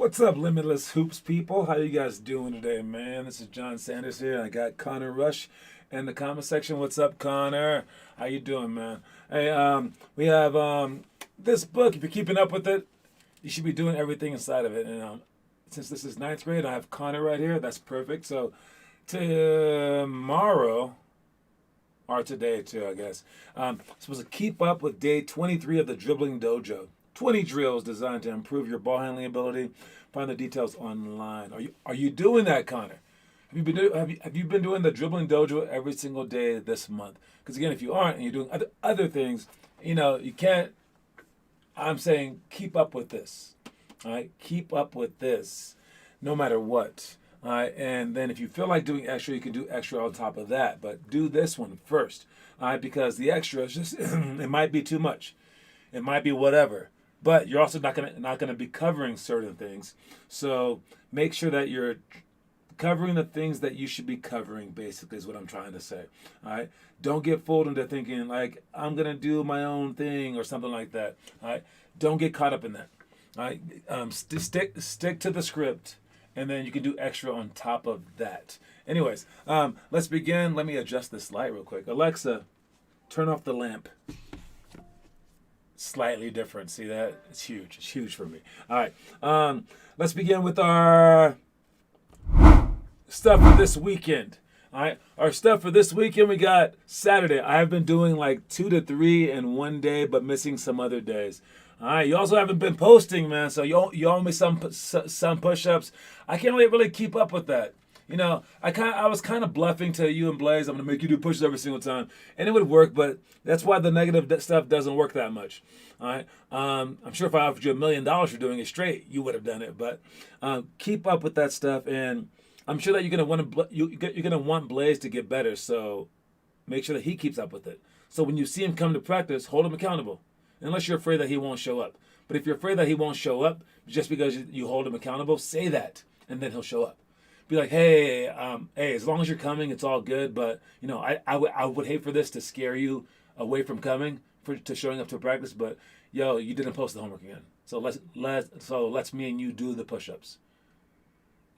What's up, Limitless Hoops people? How you guys doing today, man? This is John Sanders here. I got Connor Rush in the comment section. What's up, Connor? How you doing, man? Hey, we have this book. If you're keeping up with it, you should be doing everything inside of it. And since this is ninth grade, I have Connor right here. That's perfect. So tomorrow, or today too, I guess, supposed to keep up with day 23 of the Dribbling Dojo. 20 drills designed to improve your ball handling ability. Find the details online. Are you doing that, Connor? Have you been doing the Dribbling Dojo every single day this month? Because again, if you aren't and you're doing other things, you can't. I'm saying keep up with this. All right, keep up with this, no matter what. All right, and then if you feel like doing extra, you can do extra on top of that. But do this one first, all right? Because the extra is just it might be too much. It might be whatever. But you're also not gonna be covering certain things. So make sure that you're covering the things that you should be covering, basically, is what I'm trying to say. All right? Don't get fooled into thinking, like, I'm going to do my own thing or something like that. All right? Don't get caught up in that. All right? Stick to the script, and then you can do extra on top of that. Anyways, let's begin. Let me adjust this light real quick. Alexa, turn off the lamp. Slightly different. See that? It's huge. It's huge for me. All right. Let's begin with our stuff for this weekend. All right. Our stuff for this weekend, we got Saturday. I have been doing like 2 to 3 in one day, but missing some other days. All right. You also haven't been posting, man. So you owe me some push-ups. I can't really keep up with that. I was kind of bluffing to you and Blaze. I'm gonna make you do pushes every single time, and it would work. But that's why the negative stuff doesn't work that much. All right. I'm sure if I offered you $1 million for doing it straight, you would have done it. But keep up with that stuff, and I'm sure that you're gonna want Blaze to get better. So make sure that he keeps up with it. So when you see him come to practice, hold him accountable. Unless you're afraid that he won't show up. But if you're afraid that he won't show up just because you hold him accountable, say that, and then he'll show up. Be like, hey, as long as you're coming, it's all good. But I would hate for this to scare you away from coming to showing up to practice. But you didn't post the homework again. So let's me and you do the push-ups.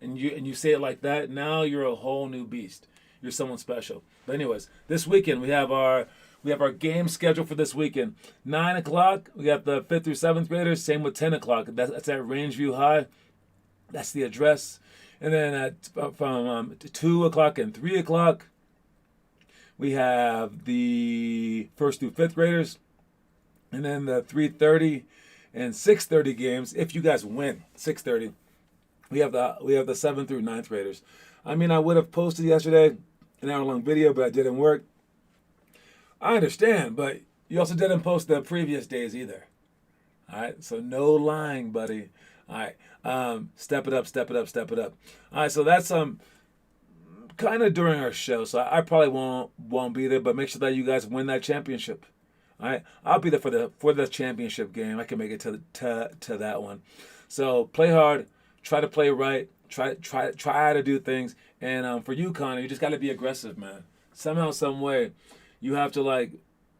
And you say it like that. Now you're a whole new beast. You're someone special. But anyways, this weekend we have our game schedule for this weekend. 9 o'clock. We got the 5th through 7th graders. Same with 10 o'clock. That's at Rangeview High. That's the address. And then from 2 o'clock and 3 o'clock, we have the 1st through 5th graders. And then the 3:30 and 6:30 games. If you guys win 6:30, we have the 7th through 9th graders. I mean, I would have posted yesterday an hour-long video, but it didn't work. I understand, but you also didn't post the previous days either. All right, so no lying, buddy. All right, step it up, step it up, step it up. All right, so that's kind of during our show, so I probably won't be there, but make sure that you guys win that championship. All right, I'll be there for the championship game. I can make it to that one. So play hard, try to play right, try to do things, and for you, Connor, you just got to be aggressive, man. Somehow, some way, you have to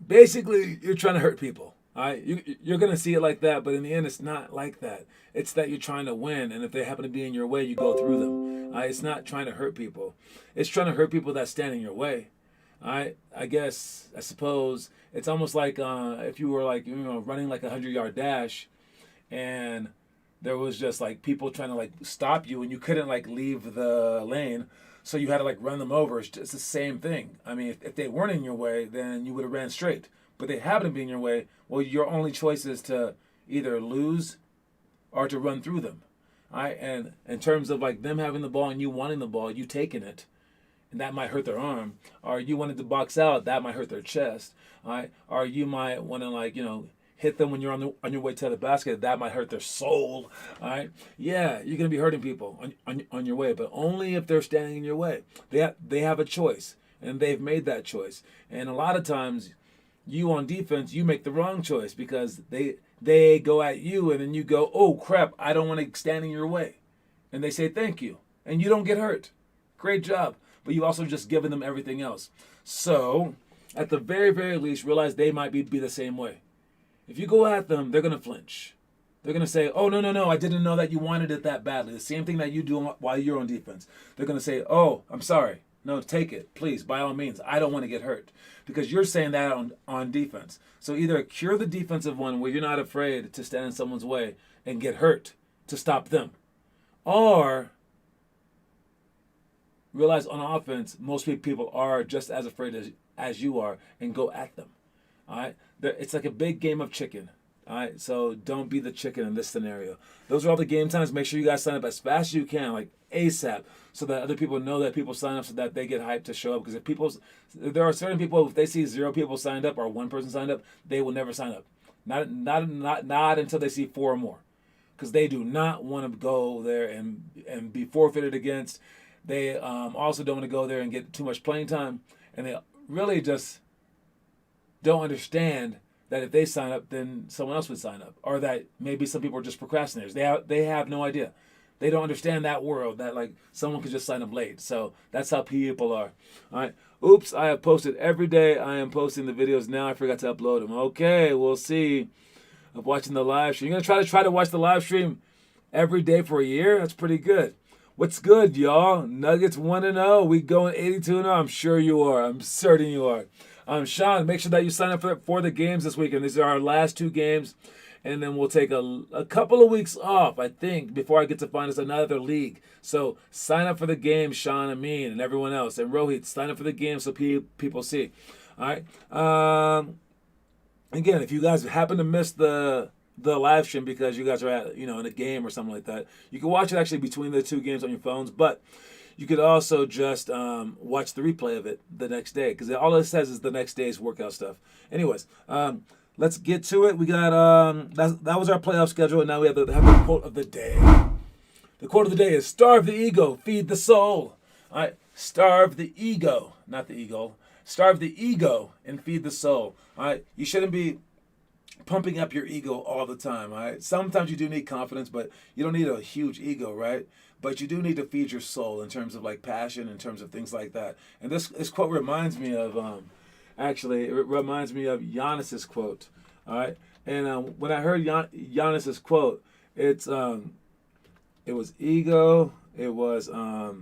basically, you're trying to hurt people. All right, you're going to see it like that, but in the end, it's not like that. It's that you're trying to win, and if they happen to be in your way, you go through them. All right, it's not trying to hurt people. It's trying to hurt people that stand in your way. All right, I suppose it's almost like if you were running like a 100-yard dash, and there was just people trying to stop you, and you couldn't leave the lane. So you had to run them over. It's the same thing. I mean, if they weren't in your way, then you would have ran straight. But they happen to be in your way. Well, your only choice is to either lose or to run through them. All right? And in terms of them having the ball and you wanting the ball, you taking it, and that might hurt their arm. Or you wanted to box out, that might hurt their chest. All right? Or you might want to hit them when you're on your way to the basket. That might hurt their soul. All right? Yeah, you're gonna be hurting people on your way, but only if they're standing in your way. They have a choice, and they've made that choice. And a lot of times, you on defense, you make the wrong choice because they go at you, and then you go, oh crap, I don't want to stand in your way, and they say thank you, and you don't get hurt. Great job, but you also just given them everything else. So at the very, very least, realize they might be the same way. If you go at them, they're going to flinch. They're going to say, oh, no, no, no, I didn't know that you wanted it that badly. The same thing that you do while you're on defense. They're going to say, oh, I'm sorry. No, take it, please, by all means. I don't want to get hurt. Because you're saying that on defense. So either cure the defensive one where you're not afraid to stand in someone's way and get hurt to stop them. Or realize on offense, most people are just as afraid as you are and go at them. All right? It's like a big game of chicken. All right? So don't be the chicken in this scenario. Those are all the game times. Make sure you guys sign up as fast as you can, like ASAP, so that other people know that people sign up so that they get hyped to show up. Because there are certain people, if they see 0 people signed up or 1 person signed up, they will never sign up. Not until they see 4 or more. Because they do not want to go there and be forfeited against. They also don't want to go there and get too much playing time. And they really just don't understand that if they sign up, then someone else would sign up. Or that maybe some people are just procrastinators. They have no idea. They don't understand that world, that like someone could just sign up late. So that's how people are. All right. Oops, I have posted every day. I am posting the videos now. I forgot to upload them. Okay, we'll see. Of watching the live stream. You're going to try to watch the live stream every day for a year? That's pretty good. What's good, y'all? Nuggets 1-0. We going 82-0. I'm sure you are. I'm certain you are. Sean, make sure that you sign up for the games this weekend. These are our last 2 games. And then we'll take a couple of weeks off, I think, before I get to find us another league. So sign up for the game, Sean, Amin, and everyone else. And Rohit, sign up for the game so people see. All right. Again, if you guys happen to miss the live stream because you guys are at in a game or something like that, you can watch it actually between the 2 games on your phones. But you could also just watch the replay of it the next day, because all it says is the next day's workout stuff. Anyways, let's get to it. We got that was our playoff schedule, and now we have the quote of the day. The quote of the day is: "Starve the ego, feed the soul." All right, starve the ego, not the eagle. Starve the ego and feed the soul. All right, you shouldn't be pumping up your ego all the time. All right, sometimes you do need confidence, but you don't need a huge ego, right? But you do need to feed your soul in terms of like passion, in terms of things like that. And this quote reminds me of it reminds me of Giannis's quote. All right, and when I heard Giannis's quote, it was ego. It was let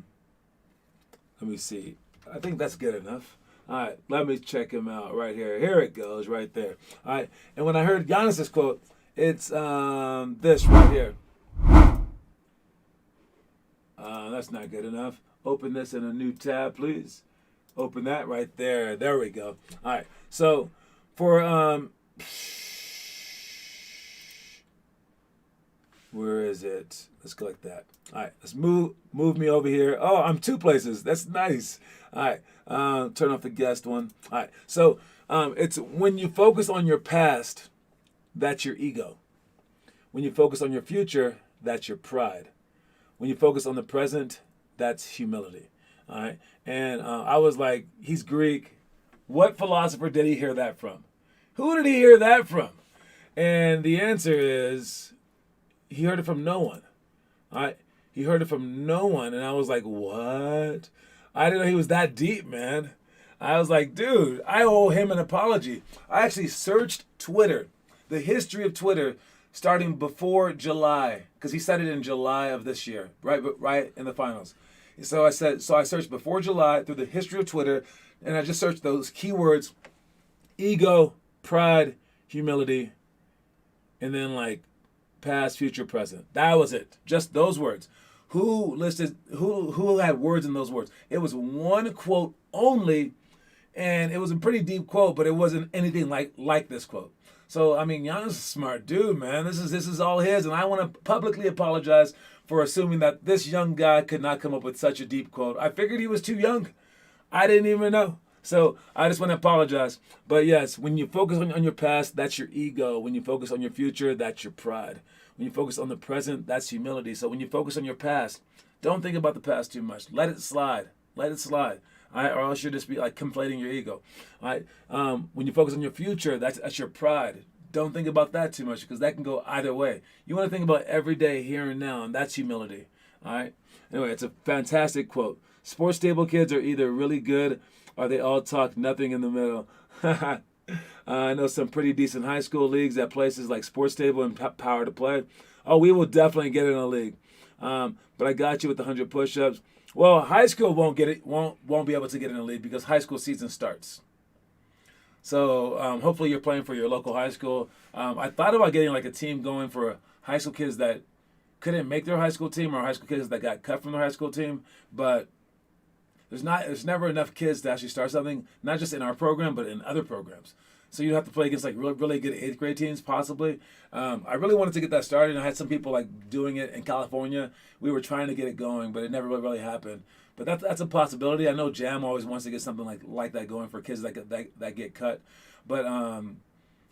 me see. I think that's good enough. All right, let me check him out right here. Here it goes, right there. All right, and when I heard Giannis's quote, it's this right here. That's not good enough. Open this in a new tab, please. Open that right there. There we go. All right, so for where is it? Let's go like that. All right, let's move me over here. Oh, I'm 2 places. That's nice. All right, turn off the guest one. All right, so it's when you focus on your past, that's your ego. When you focus on your future, that's your pride. When you focus on the present, that's humility. All right, and I was like, he's Greek. What philosopher did he hear that from? Who did he hear that from? And the answer is, he heard it from no one. All right, he heard it from no one, and I was like, what? I didn't know he was that deep, man. I was like, dude, I owe him an apology. I actually searched Twitter, the history of Twitter, starting before July, because he said it in July of this year, right in the finals. So I searched before July through the history of Twitter, and I just searched those keywords: ego, pride, humility, and then like past, future, present. That was it. Just those words. Who had words in those words? It was one quote only, and it was a pretty deep quote, but it wasn't anything like this quote. So I mean, Giannis is a smart dude, man. This is all his, and I want to publicly apologize for assuming that this young guy could not come up with such a deep quote. I figured he was too young. I didn't even know. So I just want to apologize. But yes, when you focus on your past, that's your ego. When you focus on your future, that's your pride. When you focus on the present, that's humility. So when you focus on your past, don't think about the past too much. Let it slide. Let it slide. All right? Or else you'll just be like conflating your ego. All right? When you focus on your future, that's your pride. Don't think about that too much, because that can go either way. You want to think about every day, here and now, and that's humility. All right? Anyway, it's a fantastic quote. Sports stable kids are either really good or they all talk nothing in the middle. I know some pretty decent high school leagues at places like Sports Table and Power to Play. Oh, we will definitely get in a league. But I got you with the 100 push-ups. Well, high school won't get it. Won't be able to get in a league because high school season starts. So hopefully you're playing for your local high school. I thought about getting like a team going for high school kids that couldn't make their high school team or high school kids that got cut from their high school team, but there's never enough kids to actually start something, not just in our program, but in other programs. So you'd have to play against like really good 8th grade teams, possibly. I really wanted to get that started. I had some people like doing it in California. We were trying to get it going, but it never really happened. But that's a possibility. I know Jam always wants to get something like that going for kids that get cut. But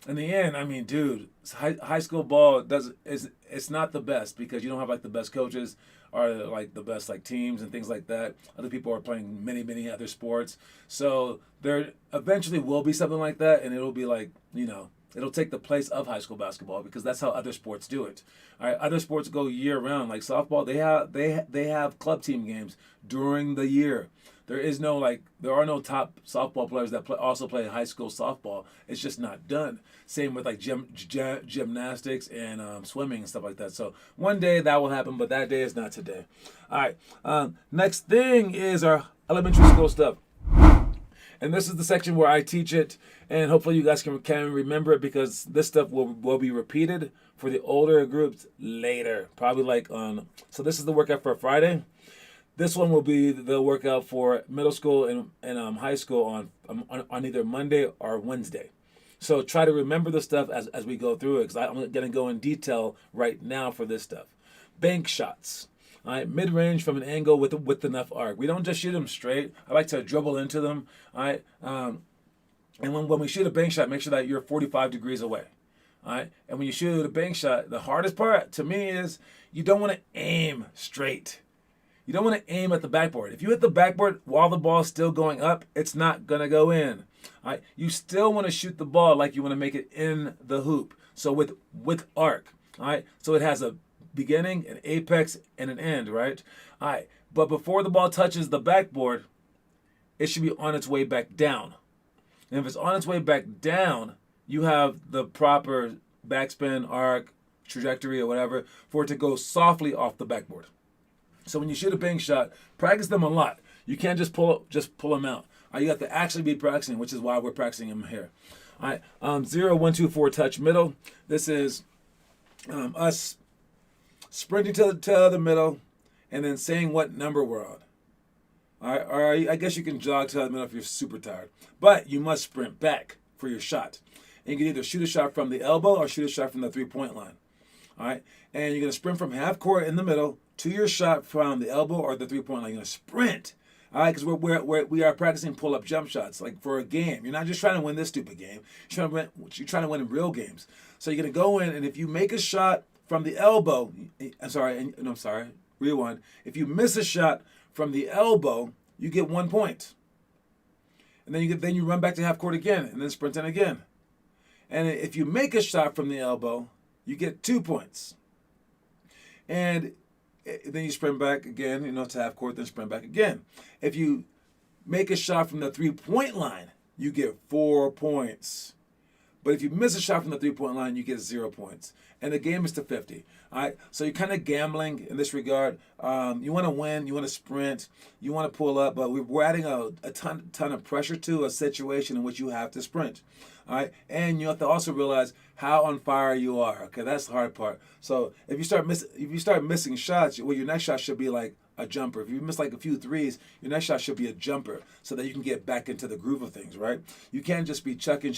in the end, I mean, dude, high school ball it's not the best because you don't have like the best coaches or like the best like teams and things like that. Other people are playing many other sports, so there eventually will be something like that, and it'll be like it'll take the place of high school basketball because that's how other sports do it. All right, other sports go year round. Like softball, they have club team games during the year. There are no top softball players that also play high school softball. It's just not done. Same with like gymnastics and swimming and stuff like that. So one day that will happen, but that day is not today. All right. Next thing is our elementary school stuff. And this is the section where I teach it, and hopefully you guys can remember it because this stuff will be repeated for the older groups later. Probably like so this is the workout for Friday. This one will be the workout for middle school and high school on either Monday or Wednesday. So try to remember the stuff as we go through it because I'm going to go in detail right now for this stuff. Bank shots. All right, mid-range from an angle with enough arc. We don't just shoot them straight. I like to dribble into them. All right, and when we shoot a bank shot, make sure that you're 45 degrees away. All right, and when you shoot a bank shot, the hardest part to me is you don't want to aim straight. You don't want to aim at the backboard. If you hit the backboard while the ball is still going up, it's not going to go in. All right? You still want to shoot the ball like you want to make it in the hoop. So with arc. All right? So it has a beginning, an apex, and an end, right? All right. But before the ball touches the backboard, it should be on its way back down. And if it's on its way back down, you have the proper backspin, arc, trajectory, or whatever for it to go softly off the backboard. So when you shoot a bank shot, practice them a lot. You can't just pull them out. You have to actually be practicing, which is why we're practicing them here. All right, 0, 1, 2, 4 touch middle. This is us sprinting to the middle and then saying what number we're on. All right, or I guess you can jog to the middle if you're super tired. But you must sprint back for your shot. And you can either shoot a shot from the elbow or shoot a shot from the three-point line. All right, and you're going to sprint from half court in the middle to your shot from the elbow or the three-point line. You're going to sprint. All right, because we are practicing pull-up jump shots like for a game. You're not just trying to win this stupid game. You're trying to win in real games. So you're going to go in, and if you make a shot from the elbow, rewind. If you miss a shot from the elbow, you get 1 point. And then you run back to half court again, and then sprint in again. And if you make a shot from the elbow, you get 2 points. And then you sprint back again, to half court, then sprint back again. If you make a shot from the three-point line, you get 4 points. But if you miss a shot from the three-point line, you get 0 points. And the game is to 50. All right? So you're kind of gambling in this regard. You want to win. You want to sprint. You want to pull up. But we're adding a ton of pressure to a situation in which you have to sprint. All right? And you have to also realize how on fire you are. Okay, that's the hard part. So if you start missing shots, well, your next shot should be like a jumper. If you miss like a few threes, your next shot should be a jumper so that you can get back into the groove of things, right? You can't just be chucking.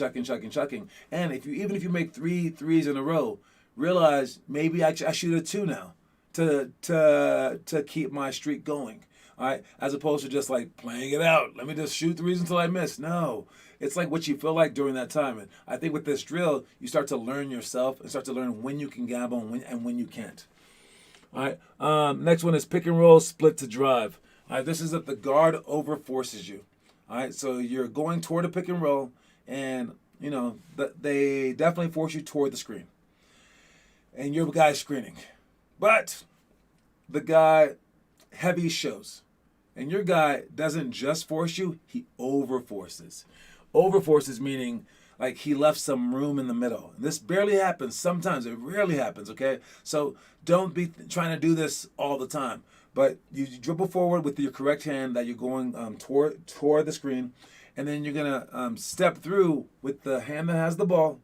And if you make 3 threes in a row, realize maybe I shoot a 2 now to keep my streak going. All right, as opposed to just like playing it out. Let me just shoot threes until I miss. No, it's like what you feel like during that time. And I think with this drill, you start to learn yourself and start to learn when you can gamble and when you can't. All right, next one is pick and roll, split to drive. All right, this is if the guard over forces you. All right, so you're going toward a pick and roll, and they definitely force you toward the screen, and your guy's screening, but the guy heavy shows. And your guy doesn't just force you, he over forces. Over forces meaning like he left some room in the middle. This barely happens. Sometimes it rarely happens, okay? So don't be trying to do this all the time. But you dribble forward with your correct hand that you're going toward the screen, and then you're gonna step through with the hand that has the ball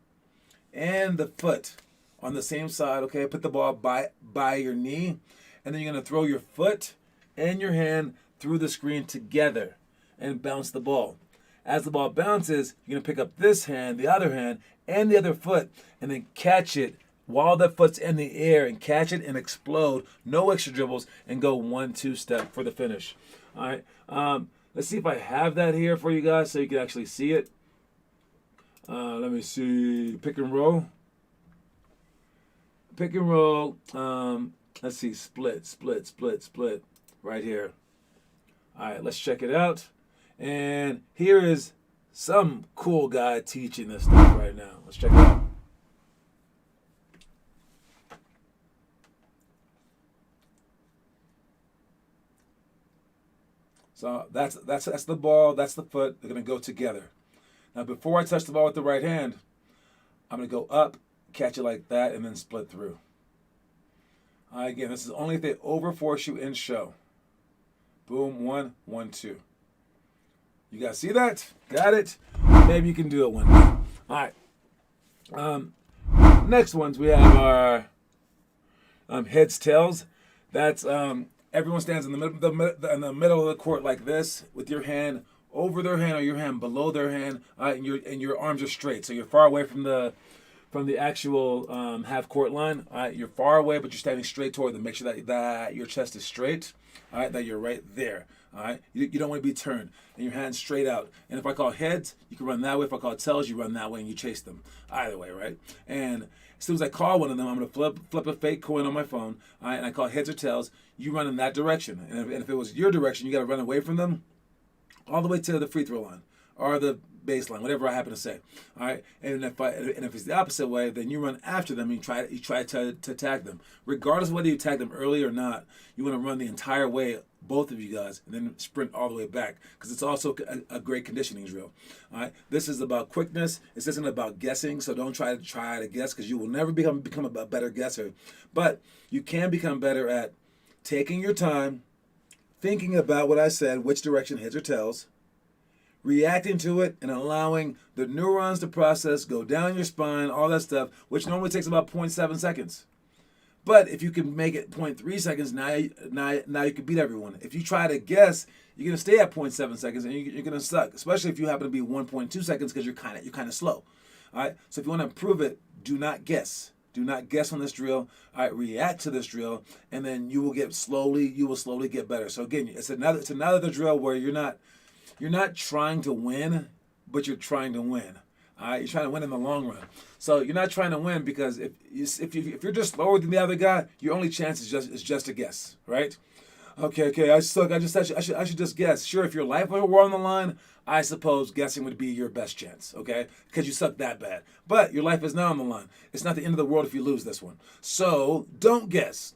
and the foot on the same side. Okay, put the ball by your knee, and then you're gonna throw your foot and your hand through the screen together and bounce the ball. As the ball bounces, you're gonna pick up this hand, the other hand, and the other foot, and then catch it while that foot's in the air, and catch it and explode. No extra dribbles, and go 1-2 step for the finish. All right. Let's see if I have that here for you guys so you can actually see it. Let me see. Pick and roll. Pick and roll. Let's see. Split. Right here. All right. Let's check it out. And here is some cool guy teaching this stuff right now. Let's check it out. So that's the ball, that's the foot. They're gonna go together. Now before I touch the ball with the right hand, I'm gonna go up, catch it like that, and then split through. Again, this is only if they overforce you in show. Boom, 1, 1, 2. You guys see that? Got it? Maybe you can do it one day. All right. Next ones we have our heads, tails. That's everyone stands in the middle of the court like this, with your hand over their hand or your hand below their hand, and your arms are straight. So you're far away from the actual half court line. All right, you're far away, but you're standing straight toward them. Make sure that your chest is straight. All right, that you're right there. All right, you don't want to be turned, and your hands straight out. And if I call heads, you can run that way. If I call tails, you run that way and you chase them. Either way, right? And as soon as I call one of them, I'm going to flip a fake coin on my phone, all right, and I call heads or tails. You run in that direction. And if it was your direction, you got to run away from them all the way to the free throw line or the baseline, whatever I happen to say. All right, and if it's the opposite way, then you run after them and you try to tag them. Regardless of whether you tag them early or not, you want to run the entire way, both of you guys, and then sprint all the way back, because it's also a great conditioning drill. All right, this is about quickness. This isn't about guessing, so don't try to guess, because you will never become a better guesser. But you can become better at taking your time, thinking about what I said, which direction, heads or tails, reacting to it, and allowing the neurons to process, go down your spine, all that stuff, which normally takes about 0.7 seconds. But if you can make it 0.3 seconds, now you can beat everyone. If you try to guess, you're gonna stay at 0.7 seconds, and you're gonna suck, especially if you happen to be 1.2 seconds, because you're kind of slow. All right. So if you want to improve it, do not guess. Do not guess on this drill. All right, react to this drill, and then you will slowly get better. So again, it's another drill where you're not trying to win, but you're trying to win. All right, you're trying to win in the long run. So you're not trying to win because if you're just slower than the other guy, your only chance is just a guess, right? Okay, I suck. I should just guess. Sure, if your life were on the line, I suppose guessing would be your best chance, okay? Because you suck that bad. But your life is now on the line. It's not the end of the world if you lose this one. So don't guess.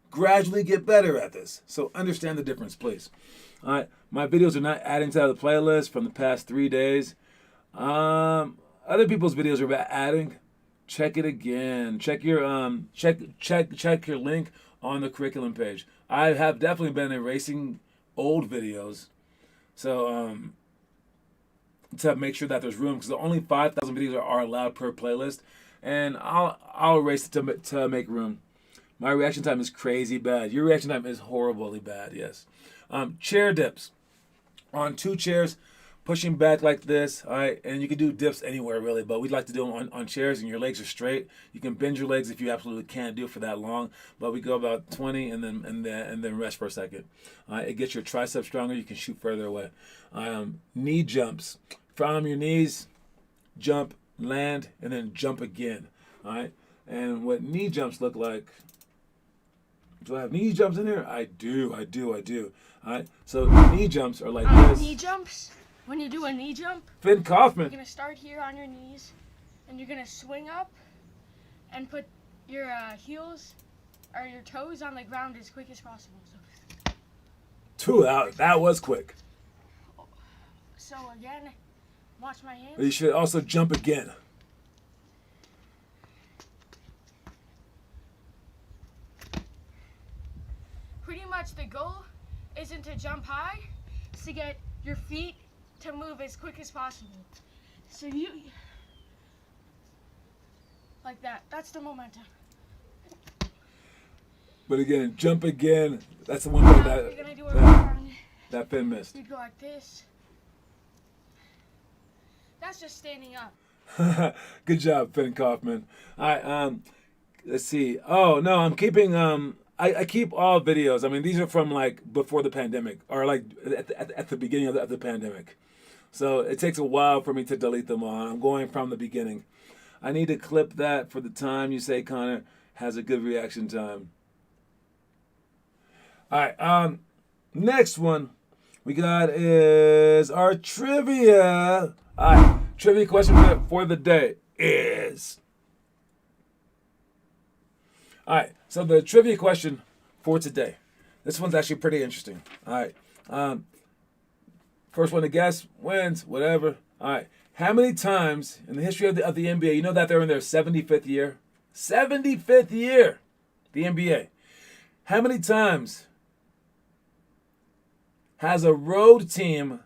Gradually get better at this. So understand the difference, please. All right, my videos are not adding to the playlist from the past 3 days. Other people's videos are adding. Check it again. Check your check your link on the curriculum page. I have definitely been erasing old videos, so to make sure that there's room, because only 5,000 videos are allowed per playlist, and I'll erase it to make room. My reaction time is crazy bad. Your reaction time is horribly bad. Yes. Chair dips on 2 chairs, pushing back like this. All right, and you can do dips anywhere really, but we'd like to do them on chairs, and your legs are straight. You can bend your legs if you absolutely can't do it for that long, but we go about 20 and then rest for a second. It gets your triceps stronger. You can shoot further away. Knee jumps from your knees, jump, land, and then jump again. All right, and what knee jumps look like. Do I have knee jumps in here? I do. All right, so knee jumps are like this. Knee jumps. When you do a knee jump, Finn Kaufman. you're gonna start here on your knees, and you're gonna swing up, and put your heels or your toes on the ground as quick as possible. That was quick. So again, Watch my hands. But you should also jump again. Pretty much the goal isn't to jump high, it's to get your feet to move as quick as possible. So you, like that, that's the momentum. But again, jump again. That's the one thing Now we're gonna do a that, run. that Finn missed. You go like this. That's just standing up. Good job, Finn Kaufman. All right, let's see. Oh no, I'm keeping I keep all videos. I mean, these are from like before the pandemic, or like at the beginning of the pandemic. So it takes a while for me to delete them all. I'm going from the beginning. I need to clip that for the time you say Connor has a good reaction time. All right, next one we got is our trivia. All right, trivia question for the day is... All right, so the trivia question for today. This one's actually pretty interesting. All right, first one to guess wins, whatever. All right, how many times in the history of the NBA, you know that they're in their 75th year? 75th year, the NBA. How many times has a road team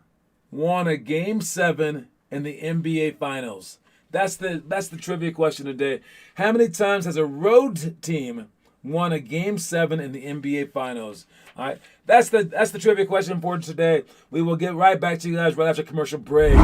won a Game 7 in the NBA Finals? That's the trivia question today. How many times has a road team won a Game 7 in the NBA Finals? All right, that's the trivia question for today. We will get right back to you guys right after commercial break.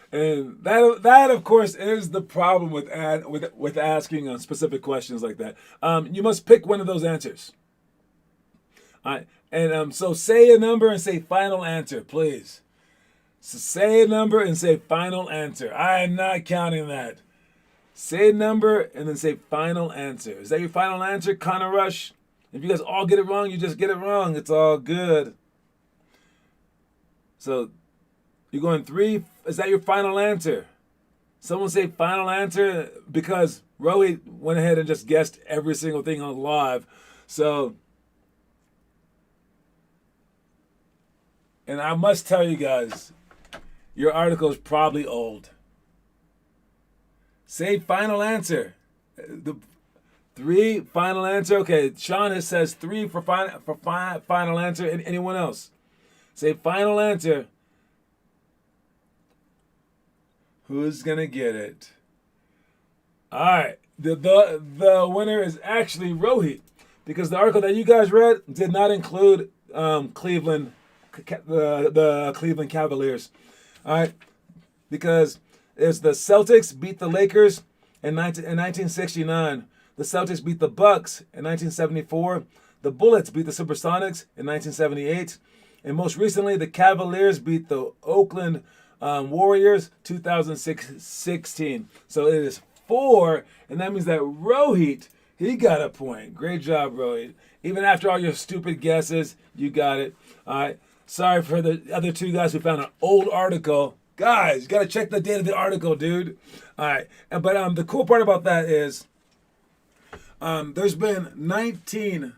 And that of course is the problem with asking specific questions like that. You must pick one of those answers. All right, and so say a number and say final answer, please. So say a number and say final answer. I am not counting that. Say a number and then say final answer. Is that your final answer, Connor Rush? If you guys all get it wrong, you just get it wrong. It's all good. So you're going 3. Is that your final answer? Someone say final answer, because Rohit went ahead and just guessed every single thing on live. So, and I must tell you guys, your article is probably old. Say final answer. The 3 final answer. Okay, Sean says 3 for final answer. Anyone else? Say final answer. Who's gonna get it? All right, the winner is actually Rohit, because the article that you guys read did not include Cleveland, the Cleveland Cavaliers. All right, because it's the Celtics beat the Lakers in 1969. The Celtics beat the Bucks in 1974. The Bullets beat the Supersonics in 1978, and most recently the Cavaliers beat the Oakland Warriors 2016. So it is 4, and that means that Rohit, he got a point. Great job, Rohit. Even after all your stupid guesses, you got it. All right. Sorry for the other 2 guys who found an old article. Guys, you got to check the date of the article, dude. All right. But the cool part about that is there's been 19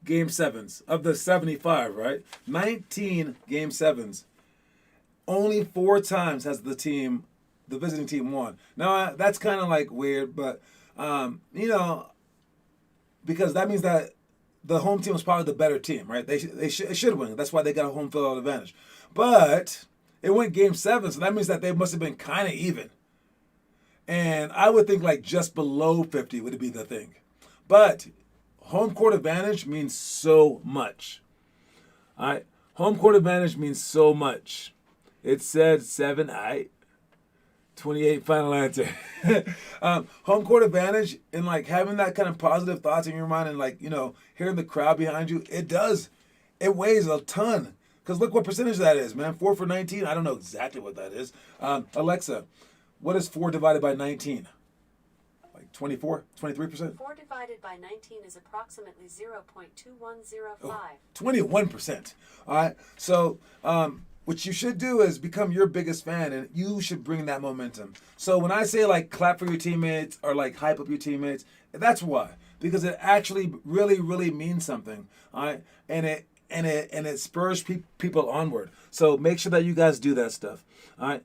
Game 7s of the 75, right? 19 Game 7s. Only 4 times has the visiting team won. Now, that's kind of like weird, but, because that means that the home team was probably the better team, right? They should win. That's why they got a home field advantage. But it went Game 7, so that means that they must have been kind of even. And I would think like just below 50 would be the thing. But home court advantage means so much. All right? Home court advantage means so much. It said 7, 28 final answer. Home court advantage and like having that kind of positive thoughts in your mind and like, hearing the crowd behind you, it weighs a ton. Because look what percentage that is, man. 4 for 19. I don't know exactly what that is. Alexa, what is 4 divided by 19? Like 24, 23%? 4 divided by 19 is approximately 0.2105. 21%. All right. So, what you should do is become your biggest fan, and you should bring that momentum. So when I say like clap for your teammates or like hype up your teammates, that's why, because it actually really, really means something. All right, and it spurs people onward. So make sure that you guys do that stuff. All right.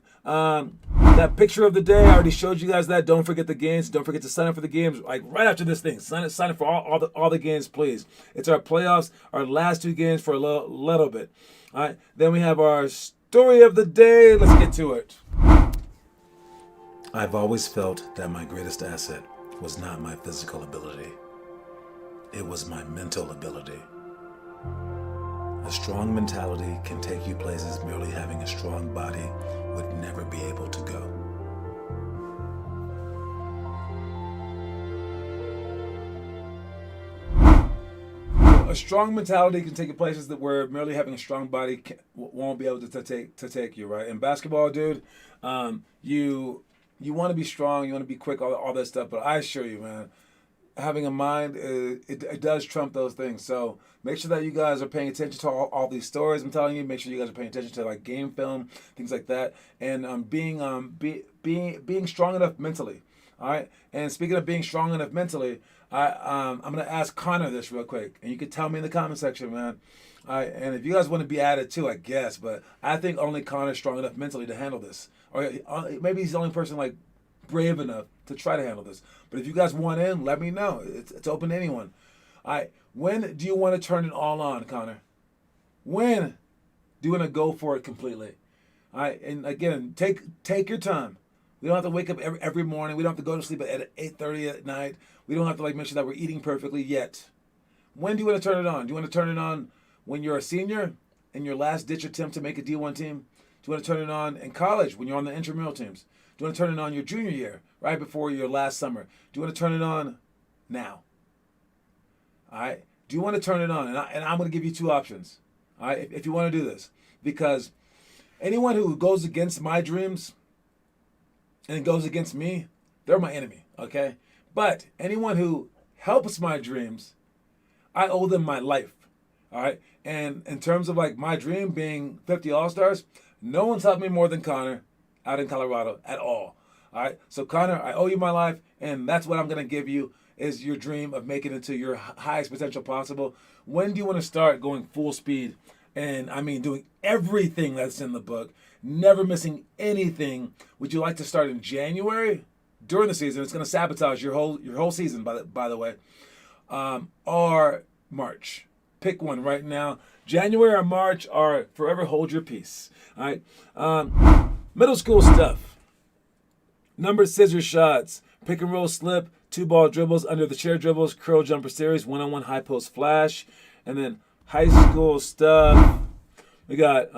That picture of the day, I already showed you guys that. Don't forget the games. Don't forget to sign up for the games. Like right after this thing, sign up for all the games, please. It's our playoffs, our last 2 games for a little bit. All right. Then we have our story of the day. Let's get to it. I've always felt that my greatest asset was not my physical ability. It was my mental ability. A strong mentality can take you places merely having a strong body would never be able to go. A strong mentality can take you places that where merely having a strong body won't be able to take you, right? In basketball, dude, you want to be strong, you want to be quick, all that stuff. But I assure you, man, having a mind, it does trump those things. So make sure that you guys are paying attention to all these stories I'm telling you. Make sure you guys are paying attention to like game film, things like that, and being strong enough mentally. All right. And speaking of being strong enough mentally, I'm gonna ask Connor this real quick, and you can tell me in the comment section, man. All right. And if you guys want to be added too, I guess, but I think only Connor's strong enough mentally to handle this, or maybe he's the only person like brave enough to try to handle this. But if you guys want in, let me know. It's open to anyone. All right. When do you want to turn it all on, Connor? When do you want to go for it completely? All right. And again, take your time. We don't have to wake up every morning. We don't have to go to sleep at 8:30 at night. We don't have to like make sure that we're eating perfectly yet. When do you want to turn it on? Do you want to turn it on when you're a senior in your last ditch attempt to make a D1 team? Do you want to turn it on in college when you're on the intramural teams? Do you want to turn it on your junior year, right before your last summer? Do you want to turn it on now? All right. Do you want to turn it on? And I'm going to give you 2 options. All right. If you want to do this, because anyone who goes against my dreams and goes against me, they're my enemy. Okay. But anyone who helps my dreams, I owe them my life. All right. And in terms of like my dream being 50 All-Stars, no one's helped me more than Connor out in Colorado at all. All right. So Connor, I owe you my life, and that's what I'm going to give you is your dream of making it to your highest potential possible. When do you want to start going full speed? And I mean, doing everything that's in the book, never missing anything. Would you like to start in January during the season? It's going to sabotage your whole season, by the way. Or March. Pick one right now. January or March, or forever hold your peace. All right. Middle school stuff. Numbered scissor shots, pick and roll slip, 2-ball dribbles, under the chair dribbles, curl jumper series, 1-on-1 high post flash, and then high school stuff. We got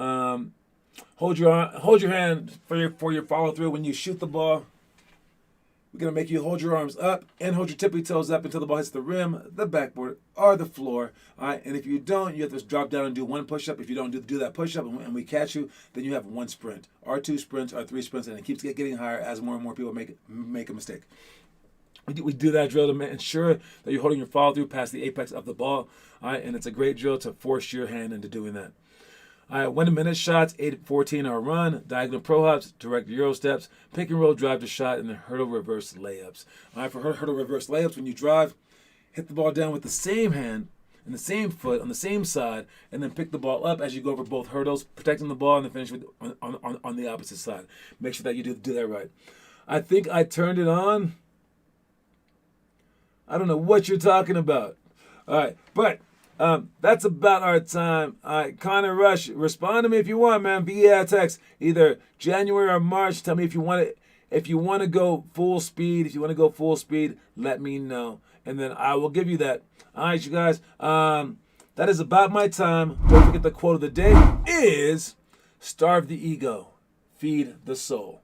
hold your hand for your follow through when you shoot the ball. We're gonna make you hold your arms up and hold your tippy toes up until the ball hits the rim, the backboard, or the floor. All right, and if you don't, you have to drop down and do 1 push-up. If you don't do that push-up and we catch you, then you have 1 sprint, or 2 sprints, or 3 sprints, and it keeps getting higher as more and more people make a mistake. We do that drill to ensure that you're holding your follow through past the apex of the ball. All right, and it's a great drill to force your hand into doing that. All right, 1-minute shots, 8-14 or run, diagonal pro hops, direct Euro steps, pick and roll drive to shot, and then hurdle reverse layups. All right, for hurdle reverse layups, when you drive, hit the ball down with the same hand and the same foot on the same side, and then pick the ball up as you go over both hurdles, protecting the ball, and then finish with on the opposite side. Make sure that you do that right. I think I turned it on. I don't know what you're talking about. All right, but that's about our time. All right, Connor Rush, respond to me if you want, man, via text, either January or March. Tell me if you want it. If you want to go full speed, let me know, and then I will give you that. All right, you guys. That is about my time. Don't forget the quote of the day is: "Starve the ego, feed the soul."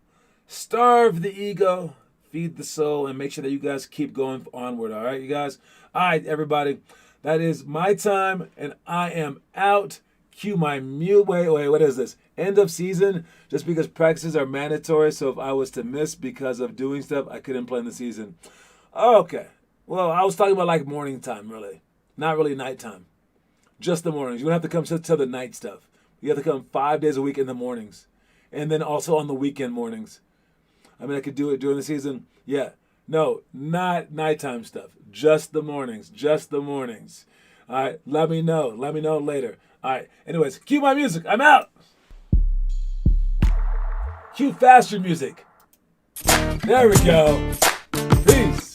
starve the ego, feed the soul, and make sure that you guys keep going onward. All right, you guys? All right, everybody. That is my time, and I am out. Cue my mute. Wait, what is this? End of season? Just because practices are mandatory, so if I was to miss because of doing stuff, I couldn't play in the season. Okay. Well, I was talking about like morning time, really. Not really nighttime. Just the mornings. You don't have to come to the night stuff. You have to come 5 days a week in the mornings. And then also on the weekend mornings. I mean, I could do it during the season. Yeah. No, not nighttime stuff. Just the mornings. Just the mornings. All right. Let me know. Let me know later. All right. Anyways, cue my music. I'm out. Cue faster music. There we go. Peace.